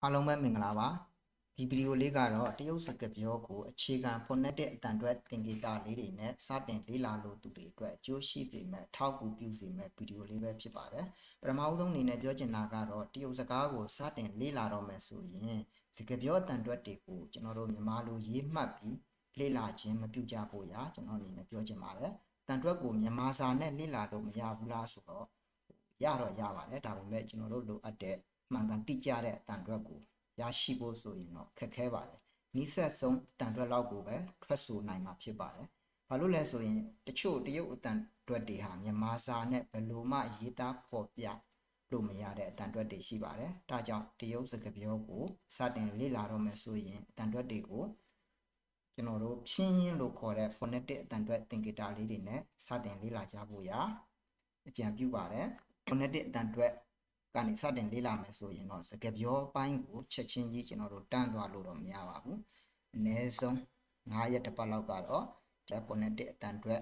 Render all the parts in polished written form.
အားလုံးပဲမင်္ဂလာပါဒီဗီဒီယိုလေးကတော့တရုတ်စကားပြောကိုအခြေခံ phonetic အတန်အတွက်သင်္ကေတလေးတွေနဲ့စတင်လေ့လာလို့သူတွေအတွက်အကျိုးရှိစေမယ့်ထောက်ကူပြုစေမယ့်ဗီဒီယိုလေးပဲဖြစ်ပါတယ်ပထမဦးဆုံးအနေနဲ့ပြောချင်တာကတော့တရုတ်စကားကိုစတင်လေ့လာတော့မယ်ဆိုရင်စကားပြောအတန်အတွက်တွေကိုကျွန်တော်တို့မြန်မာလိုရေးမှတ်ပြီးလေ့လာခြင်းမပြုကြဖို့ရာကျွန်တော်အနေနဲ့ပြောချင်ပါတယ်အတန်အတွက်ကိုမြန်မာစာနဲ့လေ့လာလို့မရဘူးလားဆိုတော့ရပါတယ်ဒါပေမဲ့ကျွန်တော်တို့လိုအပ်တဲ့မှန်ကန်တိကျတဲ့အတန်အတွက်ကိုရရှိဖို့ဆိုရင်တော့ခက်ခဲပါတယ်နီးစပ်ဆုံးအတန်အတွက်လောက်ကိုပဲထွက်ဆိုနိုင်မှာဖြစ်ပါတယ်ဘာလို့လဲဆိုရင်တချို့တရုတ်အတန်အတွက်တွေဟာမြန်မာစာနဲ့ဘယ်လိုမှရေးသားဖော်ပြလို့မရတဲ့အတန်အတွက်တွေရှိပါတယ်ဒါကြောင့်တရုတ်စကားပြောကိုစတင်လေ့လာတော့မယ်ဆိုရင်အတန်အတွက်တွေကိုကျွန်တော်တို့ဖြင်းရင်းလို့ခေါ်တဲ့ phonetic အတန်အတွက်သင်္ကေတလေးတွေနဲ့စတင်လေ့လာကြဖို့ရာအကြံပြုပါတယ် phonetic အတန်အတွက်ကနေစတင်လေ့လာမယ်ဆိုရင်တော့စကားပြောပိုင်းကိုချက်ချင်းကြီးကျွန်တော်တို့တန်းသွားလို့တော့မရပါဘူးအနည်းဆုံး9ရက်တစ်ပတ်လောက်ကတော့ phonetic အတန်အတွက်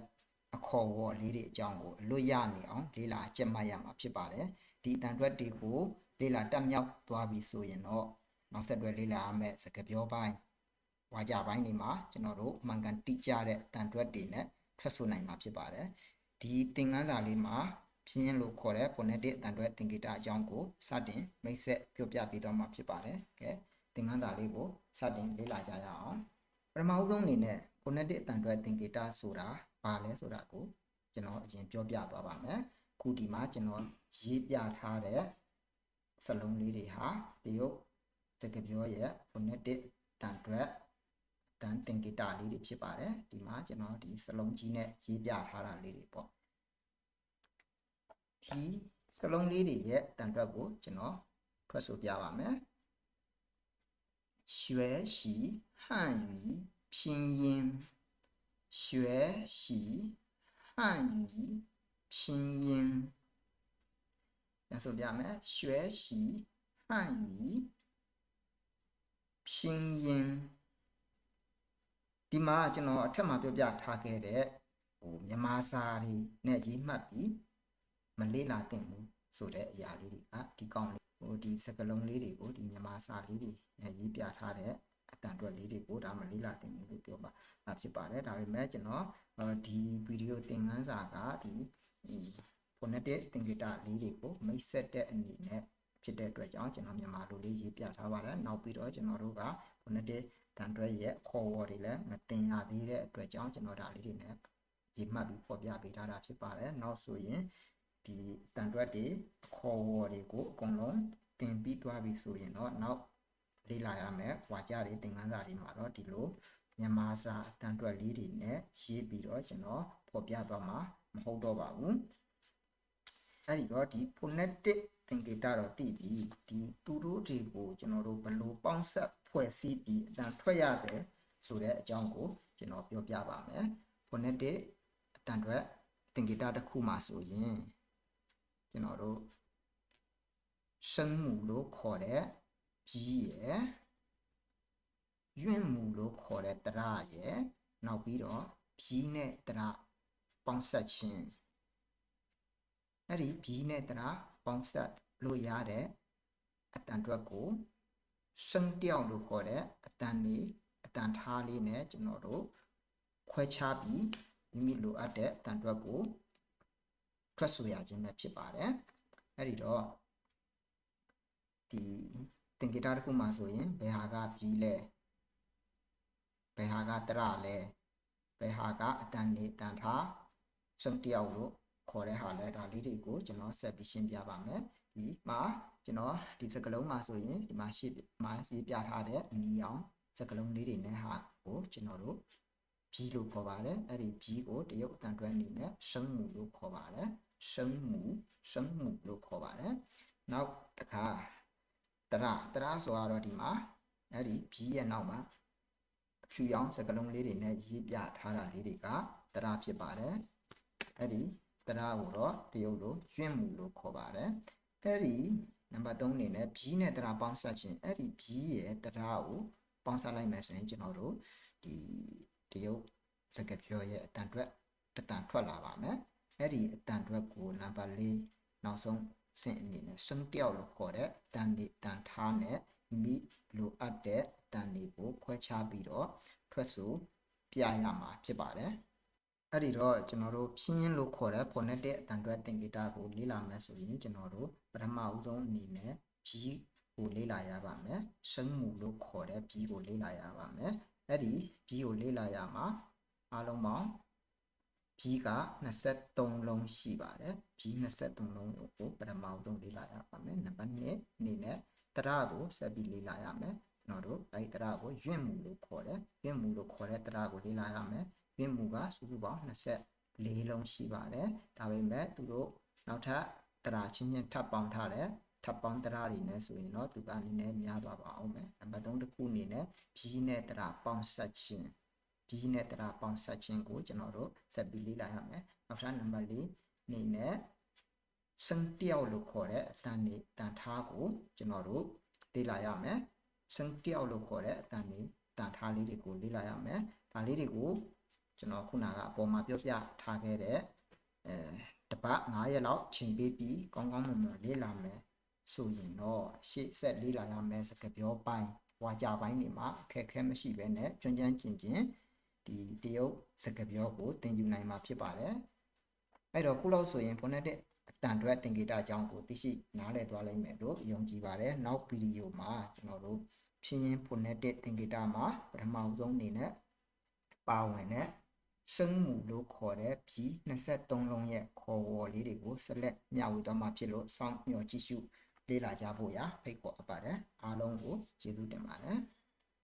အခေါ်အဝေါ်လေးတွေအကြောင်းကိုအလွတ်ရနေအောင်လေ့လာကြက်မှတ်ရမှာဖြစ်ပါတယ်ဒီအတန်အတွက်တွေကိုလေ့လာတက်မြောက်သွားပြီဆိုရင်တော့နောက်ဆက်တွဲလေ့လာရမယ့်စကားပြောပိုင်းဝါကြပိုင်းတွေမှာကျွန်တော်တို့မှန်ကန်တိကျတဲ့အတန်အတွက်တွေနဲ့ထွက်ဆိုနိုင်မှာဖြစ်ပါတယ်ဒီသင်ခန်းစာလေးမှာဖြင်းလို့ခေါ်တဲ့ phonetic အတန်အတွက်သင်္ကေတအကြောင်းကိုစတင်မိတ်ဆက်ပြောပြပေးတော့မှာဖြစ်ပါတယ်။ကဲသင်ခန်းစာလေးကိုစတင်လေ့လာကြရအောင်။ပထမဦးဆုံးအနေနဲ့ phonetic အတန်အတွက်သင်္ကေတဆိုတာဘာလဲဆိုတာကိုကျွန်တော်အရင်ပြောပြသွားပါမယ်။ခုဒီမှာကျွန်တော်ရေးပြထားတဲ့စလုံးလေးတွေဟာတရုတ်စကားပြောရဲ့ phonetic အတန်အတွက်အတန်သင်္ကေတလေးတွေဖြစ်ပါတယ်။ဒီမှာကျွန်တော်ဒီစလုံးကြီးနဲ့ရေးပြထားတာလေးတွေပေါ့။ဒီစလုံးလေးတွေရဲ့အတန်အတွက်ကိုကျွန်တော်ထွက်ဆိုပြပါမယ်学习汉语拼音学习汉语拼音ပြန်ဆိုပြမယ်学习汉语拼音ဒီမှာကျွန်တော်အထက်မှာပြောပြထားခဲ့တဲ့မြန်မာစာတွေနဲ့ရေးမှတ်ပြီးမလေ့လာသင့်ဘူးဆိုတဲ့အရာလေးတွေကဒီကောင်းလေးဒီစကားလုံးလေးတွေကိုဒီမြန်မာစာလေးတွေနဲ့ရေးပြထားတဲ့အတန်အတွက်လေးတွေကိုဒါမလေ့လာသင့်ဘူးလို့ပြောပါဖြစ်ပါတယ်ဒါပေမဲ့ကျွန်တော်ဒီဗီဒီယိုသင်ခန်းစာကဒီ phonetic သင်္ကေတလေးတွေကိုမိတ်ဆက်တဲ့အနေနဲ့ဖြစ်တဲ့အတွက်ကြောင့်ကျွန်တော်မြန်မာလိုလေးရေးပြထားပါတယ်နောက်ပြီးတော့ကျွန်တော်တို့က phonetic တန်တွဲရဲ့ခေါ်ဝေါ်တွေလည်းမတင်ရသေးတဲ့အတွက်ကြောင့်ကျွန်တော်ဒါလေးတွေနဲ့ရေးမှတ်ပြီးပေါ်ပြပေးထားတာဖြစ်ပါတယ်နောက်ဆိုရင်ဒီတန်တွက်တွေခေါ်ဝေါ်တွေကိုအကုန်လုံးတင်ပြီးသွားပြီဆိုရင်တော့နောက်လေ့လာရမယ်ဝါကြတွေသင်ခန်းစာတွေမှာတော့ဒီလိုမြန်မာစာတန်တွက်လေးတွေနဲ့ရေးပြီးတော့ကျွန်တော်ပေါ်ပြသွားမှာမဟုတ်တော့ပါဘူးအဲ့ဒီတော့ဒီ phonetic သင်္ကေတတော့တည်ပြီးဒီသူတို့တွေကိုကျွန်တော်တို့ဘယ်လိုပေါင်းဆက်ဖွဲ့စည်းပြီးအတန်ထွက်ရတယ်ဆိုတဲ့အကြောင်းကိုကျွန်တော်ပြောပြပါမယ် phonetic အတန်ထွက်သင်္ကေတတစ်ခုမှာဆိုရင်ကျွန်တော်တို့生母လို့ခေါ်တဲ့ပြီးရယ်ရွင့်မှုလို့ခေါ်တဲ့တရရယ်နောက်ပြီးတော့ပြီးနဲ့တရပေါင်းဆက်ခြင်းအဲ့ဒီပြီးနဲ့တရပေါင်းဆက်လို့ရတဲ့အတန်အတွက်ကို生调လို့ခေါ်တဲ့အတန်လေးအတန်ထားလေးနဲ့ကျွန်တော်တို့ခွဲခြားပြီးမိမိလိုအပ်တဲ့အတန်အတွက်ကိုထွက်ဆိုရခြင်းပဲဖြစ်ပါတယ်အဲ့ဒီတော့ဒီသင်္ကေတတစ်ခုမှာဆိုရင်ဘယ်ဟာကပြီးလဲဘယ်ဟာကတရလဲဘယ်ဟာကအတန်နေတန်ထားစုံတယောက်လို့ခေါ်တဲ့ဟာလဲဒါလေးတွေကိုကျွန်တော်ဆက်ပြီးရှင်းပြပါမယ်ဒီမှာကျွန်တော်ဒီစကားလုံးမှာဆိုရင်ဒီမှာရေးပြထားတဲ့အနီအောင်စကားလုံးလေးတွေနဲ့ဟာကိုကျွန်တော်တို့ပြီးလို့ခေါ်ပါတယ်အဲ့ဒီပြီးကိုတရုတ်အတန်တွဲအနေနဲ့生母လို့ခေါ်ပါတယ်生母လို့ခေါ်ပါတယ်နောက်တစ်ခါတရဆိုတော့ဒီမှာအဲ့ဒီပြီးရဲ့နောက်မှာဖြူရောင်စကားလုံးလေးတွေနဲ့ရေးပြထားတာလေးတွေကတရဖြစ်ပါတယ်အဲ့ဒီတရကိုတော့တရုတ်လိုရွင့်မှုလို့ခေါ်ပါတယ်အဲ့ဒီနံပါတ်3အနေနဲ့ပြီးနဲ့တရပေါင်းစပ်ခြင်းအဲ့ဒီပြီးရဲ့တရကိုပေါင်းစပ်လိုက်မယ်ဆိုရင်ကျွန်တော်တို့ဒီတရုတ်စကားပြောရဲ့အတန်အတွက်တတန်ထွက်လာပါမယ်အဲ့ဒီအတန်အတွက်ကိုနံပါတ်4နောက်ဆုံးဆင့်အနေနဲ့生调လို့ခေါ်တဲ့အတန်ဒီတန်ထားနဲ့ မိလိုအပ်တဲ့အတန်တွေကိုခွဲခြားပြီးတော့ထွက်ဆိုပြရမှာဖြစ်ပါတယ်အဲ့ဒီတော့ကျွန်တော်တို့ဖြင်းရင်လို့ခေါ်တဲ့ phonetic အတန်တွဲသင်္ကေတကိုလေ့လာမယ်ဆိုရင်ကျွန်တော်တို့ပထမဦးဆုံးအနေနဲ့ဖြီးကိုလေ့လာရပါမယ်ရှင်းမှုလို့ခေါ်တဲ့ဖြီးကိုလေ့လာရပါမယ်အဲ့ဒီဖြီးကိုလေ့လာရမှာအားလုံးပေါင်းဖြီးက23လုံးရှိပါတယ်ဖြီး23လုံးကိုပထမဦးဆုံးလေ့လာရပါမယ်နံပါတ်1အနေနဲ့တရကိုဆက်ပြီးလေ့လာရမယ်ကျွန်တော်တို့အဲ့ဒီတရကိုရွင့်မှုလို့ခေါ်တယ်ရွင့်မှုလို့ခေါ်တဲ့တရကိုလေ့လာရမယ်ရွင့်မှုကစုစုပေါင်း24လုံးရှိပါတယ်ဒါပေမဲ့သူတို့နောက်ထပ်တရချင်းချင်းထပ်ပေါင်းထားတယ်ထပ်ပေါင်းတရတွေနဲ့ဆိုရင်တော့သူကအနေနဲ့များသွားပါအောင်မယ်နံပါတ်3တစ်ခုအနေနဲ့ဖြီးနဲ့တရပေါင်းဆက်ခြင်းဖြီးနဲ့တရပေါင်းဆက်ခြင်းကိုကျွန်တော်တို့ဆက်ပြီးလေ့လာရမယ်နောက်ထပ်နံပါတ်4အနေနဲ့စံတယောက်လို့ခေါ်တဲ့အတန်လေးတန်ထားကိုကျွန်တော်တို့လေ့လာရမယ်စံတယောက်လို့ခေါ်တဲ့အတန်လေးတန်ထားလေးတွေကိုလေ့လာရမယ်ဒါလေးတွေကိုကျွန်တော်ခုနကအပေါ်မှာပြောပြထားခဲ့တဲ့တပတ်9ရက်လောက်ချိန်ပေးပြီးကောင်းကောင်းမွန်မွန်လေ့လာမယ်ဆိုရင်တော့ရှေ့ဆက်လေ့လာရမယ်စကားပြောပိုင်းဝါကြပိုင်းတွေမှာအခက်အခဲမရှိဘဲနဲ့ကျွမ်းကျင်ကျင်ဒီတရုတ်စကားပြောကိုသင်ယူနိုင်မှာဖြစ်ပါတယ်အဲ့တော့ခုလောက်ဆိုရင် phonetic အတန်တွဲသင်္ကေတအကြောင်းကိုသိရှိနားလည်သွားလိမ့်မယ်လို့ယုံကြည်ပါတယ်နောက်ဗီဒီယိုမှာကျွန်တော်တို့ဖြင်းရင် phonetic သင်္ကေတမှာပထမဆုံးအနေနဲ့ပါဝင်တဲ့ရှင်းမှုလို့ခေါ်တဲ့ဖြီး23လုံးရဲ့ခေါ်ဝေါ်လေးတွေကိုဆက်လက်မျှဝေသွားမှာဖြစ်လို့စောင့်မျှော်ကြည့်ရှုလေ့လာကြဖို့ရာဖိတ်ခေါ်အပ်ပါတယ်အားလုံးကိုကျေးဇူးတင်ပါတယ်